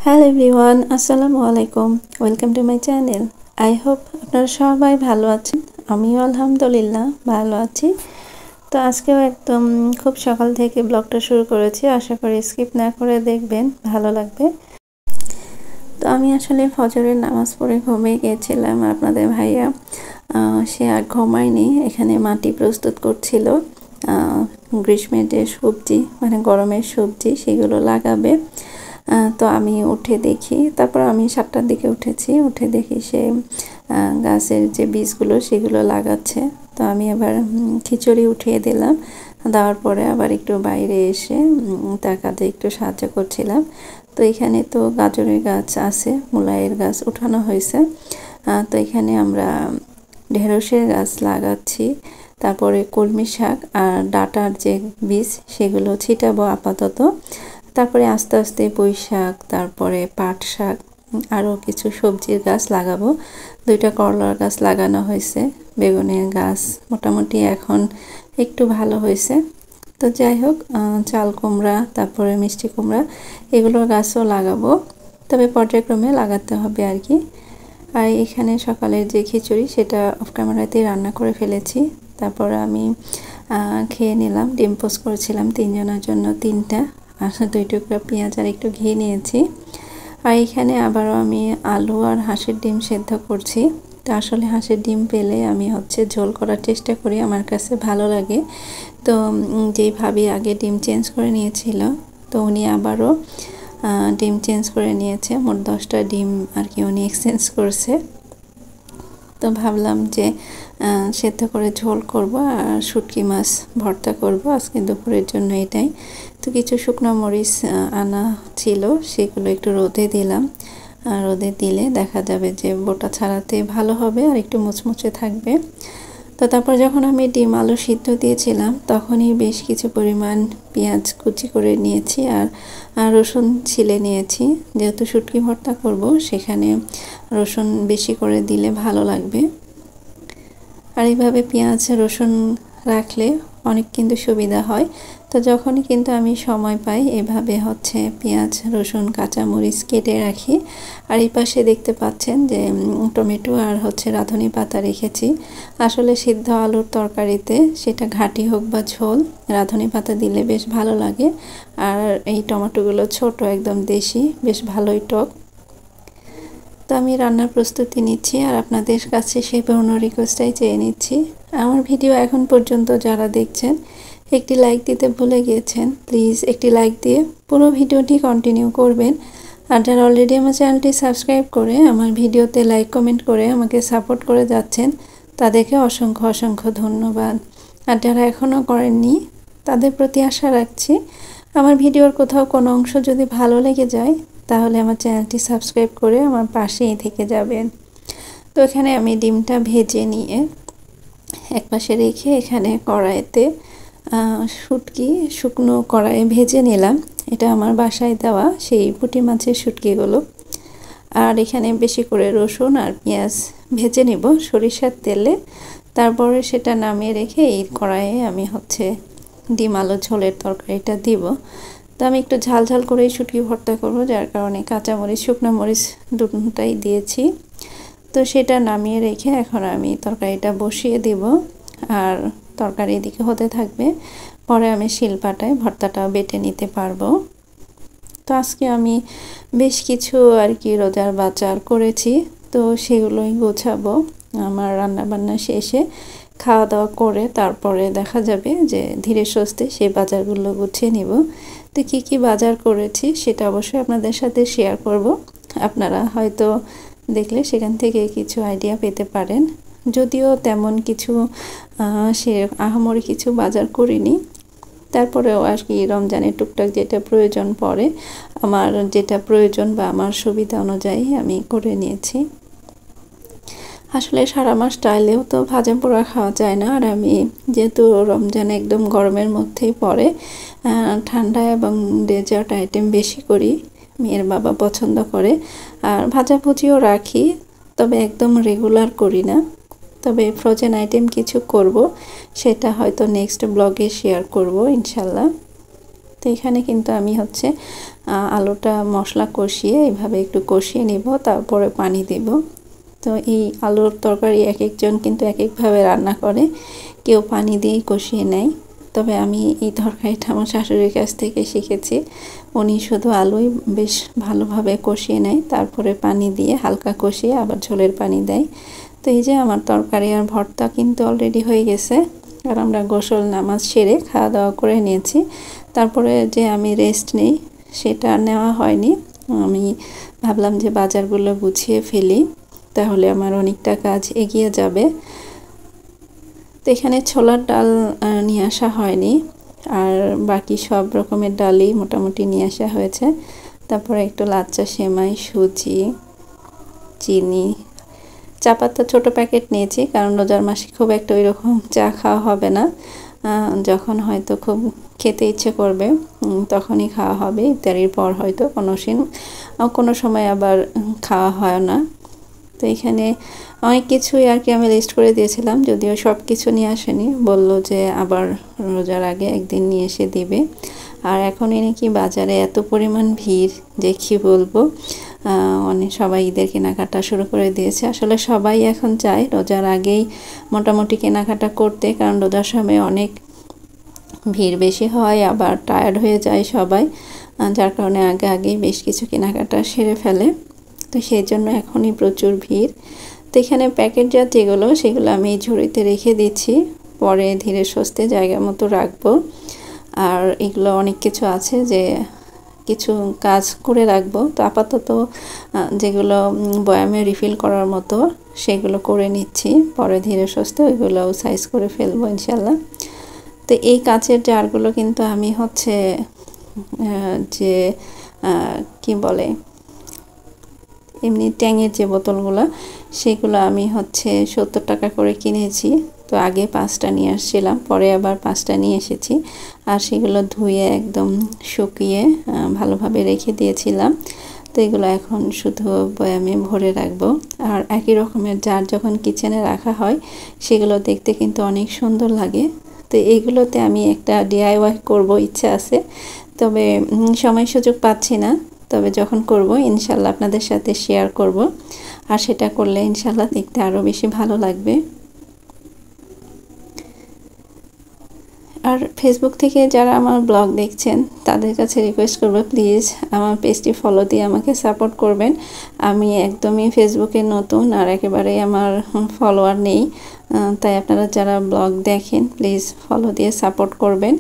Hello everyone, আসসালামু আলাইকুম। Welcome to my channel. I hope আপনারা সবাই ভালো আছেন। আমিও আলহামদুলিল্লাহ ভালো আছি। তো আজকেও একদম খুব সকাল থেকে ব্লগটা শুরু করেছি। আশা করি স্কিপ না করে দেখবেন, ভালো লাগবে। তো আমি আসলে ফজরের নামাজ পড়ে ঘুমিয়ে গিয়েছিলাম। আপনাদের ভাইয়া সে আর ঘুমায়নি, এখানে মাটি প্রস্তুত করছিল। গ্রীষ্মের যে সবজি মানে গরমের সবজি সেগুলো লাগাবে। তো আমি উঠে দেখি, তারপর আমি 7টার দিকে উঠেছি, উঠে দেখি সে গাছের যে বীজগুলো সেগুলো লাগাচ্ছে। তো আমি আবার খিচুড়ি উঠিয়ে দিলাম, দেওয়ার পরে আবার একটু বাইরে এসে তার কাজে একটু সাহায্য করছিলাম। তো এখানে তো গাজরের গাছ আছে, মূলায়ের গাছ উঠানো হয়েছে। তো এখানে আমরা ঢেঁড়সের গাছ লাগাচ্ছি, তারপরে কলমি শাক আর ডাঁটার যে বীজ সেগুলো ছিটাবো আপাতত। তারপরে আস্তে আস্তে পুঁই শাক, তারপরে পাট শাক, আরও কিছু সবজির গাছ লাগাবো। 2টা করলার গাছ লাগানো হয়েছে, বেগুনের গাছ মোটামুটি এখন একটু ভালো হয়েছে। তো যাই হোক, চাল কুমড়া, তারপরে মিষ্টি কুমড়া এগুলোর গাছও লাগাবো, তবে পর্যায়ক্রমে লাগাতে হবে আর কি। আর এখানে সকালের যে খিচুড়ি সেটা অফ ক্যামেরাতেই রান্না করে ফেলেছি। তারপর আমি খেয়ে নিলাম। ডিম পোস্ট করেছিলাম 3 জনের জন্য, 3টা, আর 2 টুকরা পেঁয়াজ আর একটু ঘি নিয়েছি। আর এখানে আবারও আমি আলু আর হাঁসের ডিম সেদ্ধ করছি। তো আসলে হাঁসের ডিম পেলে আমি ঝোল করার চেষ্টা করি, আমার কাছে ভালো লাগে। তো যেই ভাবি আগে ডিম চেঞ্জ করে নিয়েছিল, তো উনি আবারও ডিম চেঞ্জ করে নিয়েছে। মোট 10টা ডিম আর কি উনি এক্সচেঞ্জ করছে। তো ভাবলাম যে সেদ্ধ করে ঝোল করব আর শুটকি মাছ ভর্তা করব আজকে দুপুরের জন্য, এটাই। তো কিছু শুকনো মরিচ আনা ছিল, সেগুলো একটু রোদে দিলাম। রোদে দিলে দেখা যাবে যে বোটা ছাড়াতে ভালো হবে আর একটু মুচমুচে থাকবে। তো তারপর যখন আমি ডিম আলু সিদ্ধ দিয়েছিলাম তখনই বেশ কিছু পরিমাণ পেঁয়াজ কুচি করে নিয়েছি আর রসুন ছিলে নিয়েছি। যেহেতু শুটকি ভর্তা করব সেখানে রসুন বেশি করে দিলে ভালো লাগবে। আর এইভাবে পেঁয়াজ রসুন রাখলে অনেক কিন্তু সুবিধা হয়। তো যখনই কিন্তু আমি সময় পাই এভাবে পেঁয়াজ রসুন কাঁচামরিচ কেটে রাখি। আর এই পাশে দেখতে পাচ্ছেন যে টমেটো আর রাঁধুনি পাতা রেখেছি। আসলে সিদ্ধ আলুর তরকারিতে সেটা ঘাটি হোক বা ঝোল, রাঁধুনি পাতা দিলে বেশ ভালো লাগে। আর এই টমেটোগুলো ছোট, একদম দেশি, বেশ ভালোই টক। তো আমি রান্নার প্রস্তুতি নিচ্ছি আর আপনাদের কাছে সেই পুরনো রিকোয়েস্টটাই চেয়ে নিচ্ছি। আমার ভিডিও এখন পর্যন্ত যারা দেখছেন একটি লাইক দিতে ভুলে গিয়েছেন, প্লিজ একটি লাইক দিয়ে পুরো ভিডিওটি কন্টিনিউ করবেন। আর যারা অলরেডি আমার চ্যানেলটি সাবস্ক্রাইব করে আমার ভিডিওতে লাইক কমেন্ট করে আমাকে সাপোর্ট করে যাচ্ছেন, তাদেরকে অসংখ্য অসংখ্য ধন্যবাদ। আর যারা এখনও করেননি তাদের প্রতি আশা রাখছি আমার ভিডিওর কোথাও কোনো অংশ যদি ভালো লেগে যায় তাহলে আমার চ্যানেলটি সাবস্ক্রাইব করে আমার পাশেই থেকে যাবেন। তো এখানে আমি ডিমটা ভেজে নিয়ে একপাশে রেখে এখানে কড়াইতে শুটকি শুকনো কড়াইয়ে ভেজে নিলাম। এটা আমার বাসায় দেওয়া সেই পুঁটি মাছের শুটকিগুলো। আর এখানে বেশি করে রসুন আর পেঁয়াজ ভেজে নেব সরিষার তেলে। তারপরে সেটা নামিয়ে রেখে এই কড়াইয়ে আমি ডিম আলু ঝোলের তরকারিটা দিব। তো আমি একটু ঝাল ঝাল করেই শুটকি ভর্তা করব, যার কারণে কাঁচামরিচ শুকনো মরিচ দুটোটাই দিয়েছি। তো সেটা নামিয়ে রেখে এখন আমি তরকারিটা বসিয়ে দেব আর তরকারি এদিকে হতে থাকবে। পরে আমি শিলপাটায় ভর্তাটা বেটে নিতে পারবো। তো আজকে আমি বেশ কিছু আর কি রোজার বাজার করেছি, তো সেগুলোই গোছাবো। আমার রান্না বান্না শেষে খাওয়া দাওয়া করে তারপরে দেখা যাবে যে ধীরে সুস্থে সেই বাজারগুলো গুছিয়ে নিব। তো কি কি বাজার করেছি সেটা অবশ্যই আপনাদের সাথে শেয়ার করব। আপনারা হয়তো দেখলে সেখান থেকে কিছু আইডিয়া পেতে পারেন। যদিও তেমন কিছু আহামরি কিছু বাজার করিনি, তারপরেও আর কি রমজানের টুকটাক যেটা প্রয়োজন পড়ে, আমার যেটা প্রয়োজন বা আমার সুবিধা অনুযায়ী আমি করে নিয়েছি। আসলে সারা মাস চাইলেও তো ভাজা পোড়া খাওয়া যায় না। আর আমি যেহেতু রমজান একদম গরমের মধ্যেই পড়ে, ঠান্ডা এবং ডেজার্ট আইটেম বেশি করি, মেয়ের বাবা পছন্দ করে। আর ভাজাভুজিও রাখি, তবে একদম রেগুলার করি না। তবে ফ্রোজেন আইটেম কিছু করব, সেটা হয়তো নেক্সট ব্লগে শেয়ার করব ইনশাল্লাহ। তো এখানে কিন্তু আমি আলুটা মশলা কষিয়ে এইভাবে একটু কষিয়ে নিব, তারপরে পানি দেব। তো এই আলুর তরকারি এক একজন কিন্তু এক একভাবে রান্না করে, কেউ পানি দিয়েই কষিয়ে নেয়। তবে আমি এই তরকারিটা আমার শাশুড়ির কাছ থেকে শিখেছি। উনি শুধু আলুই বেশ ভালোভাবে কষিয়ে নেয়, তারপরে পানি দিয়ে হালকা কষিয়ে আবার ঝোলের পানি দেয়। তো এই যে আমার তরকারি আর ভর্তা কিন্তু অলরেডি হয়ে গেছে। আর আমরা গোসল নামাজ সেরে খাওয়া দাওয়া করে নিয়েছি। তারপরে যে আমি রেস্ট নেই সেটা নেওয়া হয়নি। আমি ভাবলাম যে বাজারগুলো গুছিয়ে ফেলি, তাহলে আমার অনেকটা কাজ এগিয়ে যাবে। তো এখানে ছোলার ডাল নিয়ে আসা হয়নি, আর বাকি সব রকমের ডালই মোটামুটি নিয়ে আসা হয়েছে। তারপরে একটু লাচ্চা সেমাই, সুজি, চিনি, চা পাতা ছোটো প্যাকেট নিয়েছি, কারণ রোজার মাসে খুব একটা ওই রকম চা খাওয়া হবে না। যখন হয়তো খুব খেতে ইচ্ছে করবে তখনই খাওয়া হবে, ইফতারির পর হয়তো কোনো সময় আবার খাওয়া হয় না। তো এখানে অনেক কিছুই আর কি আমি লিস্ট করে দিয়েছিলাম, যদিও সব কিছু নিয়ে আসেনি, বলল যে আবার রোজার আগে একদিন নিয়ে এসে দিবে। আর এখন নাকি বাজারে এত পরিমাণ ভিড় যে কী বলবো, অনেক সবাই ঈদের কেনাকাটা শুরু করে দিয়েছে। আসলে সবাই এখন চায় রোজার আগেই মোটামুটি কেনাকাটা করতে, কারণ রোজার সময় অনেক ভিড় বেশি হয়, আবার টায়ার্ড হয়ে যায় সবাই, যার কারণে আগে আগেই বেশ কিছু কেনাকাটা সেরে ফেলে। তো সেই জন্য এখনই প্রচুর ভিড়। তো এখানে প্যাকেটজাত যেগুলো সেগুলো আমি ঝুড়িতে রেখে দিচ্ছি, পরে ধীরে সুস্থে জায়গা মতো রাখবো। আর এগুলো অনেক কিছু আছে যে কিছু কাজ করে রাখবো। তো আপাতত যেগুলো বয়ামে রিফিল করার মতো সেগুলো করে নিচ্ছি, পরে ধীরে সুস্থে ওইগুলো সাইজ করে ফেলবো ইনশাল্লাহ। তো এই কাচের জারগুলো কিন্তু আমি হচ্ছে যে কি বলে এমনি ট্যাঙের যে বোতলগুলো সেগুলো আমি হচ্ছে 70 টাকা করে কিনেছি। তো আগে 5টা নিয়ে আসছিলাম, পরে আবার 5টা নিয়ে এসেছি। আর সেগুলো ধুয়ে একদম শুকিয়ে ভালোভাবে রেখে দিয়েছিলাম। তো এগুলো এখন শুধু বয়ামে ভরে রাখবো। আর একই রকমের জার যখন কিচেনে রাখা হয় সেগুলো দেখতে কিন্তু অনেক সুন্দর লাগে। তো এইগুলোতে আমি একটা DIY করব ইচ্ছা আছে, তবে সময় সুযোগ পাচ্ছি না। তবে যখন করব ইনশাল্লাহ আপনাদের সাথে শেয়ার করব, আর সেটা করলে ইনশাল্লাহ দেখতে আরও বেশি ভালো লাগবে। আর ফেসবুক থেকে যারা আমার ব্লগ দেখছেন তাদের কাছে রিকোয়েস্ট করব, প্লিজ আমার পেজটি ফলো দিয়ে আমাকে সাপোর্ট করবেন। আমি একদমই ফেসবুকে নতুন, আর একেবারেই আমার ফলোয়ার নেই। তাই আপনারা যারা ব্লগ দেখেন প্লিজ ফলো দিয়ে সাপোর্ট করবেন।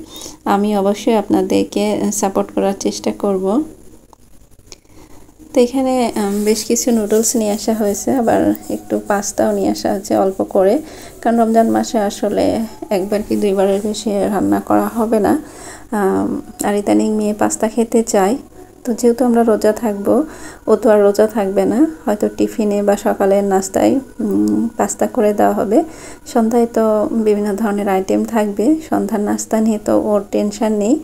আমি অবশ্যই আপনাদেরকে সাপোর্ট করার চেষ্টা করব। তো এখানে বেশ কিছু নুডলস নিয়ে আসা হয়েছে, আবার একটু পাস্তাও নিয়ে আসা হয়েছে অল্প করে, কারণ রমজান মাসে আসলে একবার কি দুইবারের বেশি রান্না করা হবে না। আর ইদানিং মেয়ে পাস্তা খেতে চায়। তো যেহেতু আমরা রোজা থাকবো, ও তো আর রোজা থাকবে না, হয়তো টিফিনে বা সকালের নাস্তায় পাস্তা করে দেওয়া হবে। সন্ধ্যায় তো বিভিন্ন ধরনের আইটেম থাকবে, সন্ধ্যার নাস্তা নিয়ে তো ওর টেনশন নেই,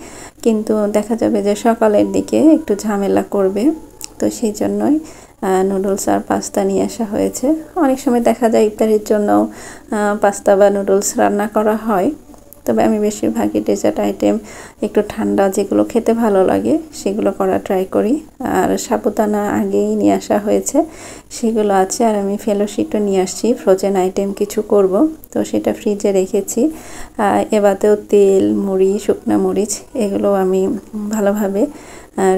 কিন্তু দেখা যাবে যে সকালের দিকে একটু ঝামেলা করবে। তো সেই জন্যই নুডলস আর পাস্তা নিয়ে আসা হয়েছে। অনেক সময় দেখা যায় ইফতারির জন্য পাস্তা বা নুডলস রান্না করা হয়, তবে আমি বেশিরভাগই ডেজার্ট আইটেম একটু ঠান্ডা যেগুলো খেতে ভালো লাগে সেগুলো করা ট্রাই করি। আর সাবুদানা আগেই নিয়ে আসা হয়েছে, সেগুলো আছে। আর আমি ফেলোশিটও নিয়ে আসছি, ফ্রোজেন আইটেম কিছু করব, তো সেটা ফ্রিজে রেখেছি। এবারেও তেল, মুড়ি, শুকনো মরিচ এগুলো আমি ভালোভাবে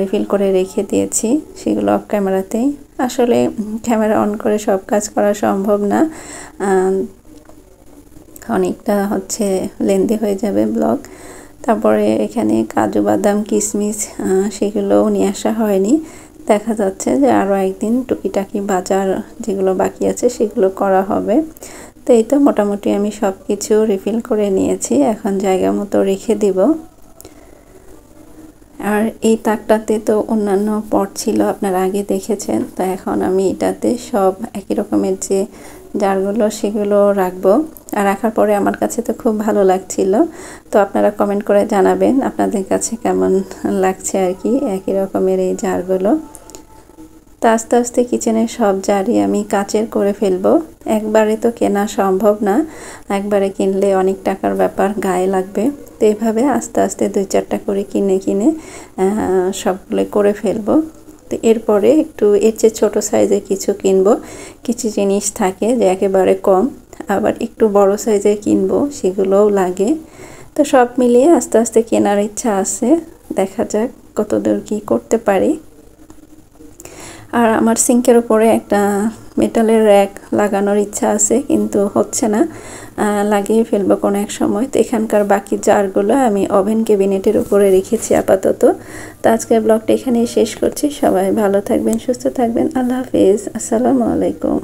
রিফিল করে রেখে দিয়েছি, সেগুলো অফ ক্যামেরাতেই। আসলে ক্যামেরা অন করে সব কাজ করা সম্ভব না, অনেকটা হচ্ছে লেন্দি হয়ে যাবে ব্লগ। তারপরে এখানে কাজু বাদাম, কিশমিশ সেগুলোও নিয়ে আসা হয়নি। দেখা যাচ্ছে যে আরও একদিন টুকিটাকি বাজার যেগুলো বাকি আছে সেগুলো করা হবে। তো এই তো মোটামুটি আমি সব কিছু রিফিল করে নিয়েছি, এখন জায়গা মতো রেখে দিব। আর এই তাকটাতে তো অন্যান্য পট ছিল, আপনারা আগে দেখেছেন। তো এখন আমি এটাতে সব একই রকমের যে জারগুলো সেগুলো রাখবো। আর রাখার পরে আমার কাছে তো খুব ভালো লাগছিল। তো আপনারা কমেন্ট করে জানাবেন আপনাদের কাছে কেমন লাগছে আর কি একই রকমের এই জারগুলো। তো আস্তে আস্তে কিচেনের সব জারই আমি কাচের করে ফেলবো। একবারে তো কেনা সম্ভব না, একবারে কিনলে অনেক টাকার ব্যাপার, গায়ে লাগবে। তো এইভাবে আস্তে আস্তে 2-4টা করে কিনে কিনে সবগুলো করে ফেলবো। তো এরপরে একটু এর চেয়ে ছোটো সাইজের কিছু কিনবো। কিছু জিনিস থাকে যে একেবারে কম, আবার একটু বড় সাইজের কিনবো, সেগুলোও লাগে। তো সব মিলিয়ে আস্তে আস্তে কেনার ইচ্ছা আছে, দেখা যাক কতদূর কী করতে পারি। আর আমার সিঙ্কের উপরে একটা মেটালের র্যাক লাগানোর ইচ্ছা আছে, কিন্তু হচ্ছে না, লাগিয়ে ফেলবো কোনো এক সময়। তো এখানকার বাকি জারগুলো আমি ওভেন ক্যাবিনেটের উপরে রেখেছি আপাতত। তো আজকের ব্লগটা এখানেই শেষ করছি। সবাই ভালো থাকবেন, সুস্থ থাকবেন। আল্লাহ হাফিজ, আসসালামু আলাইকুম।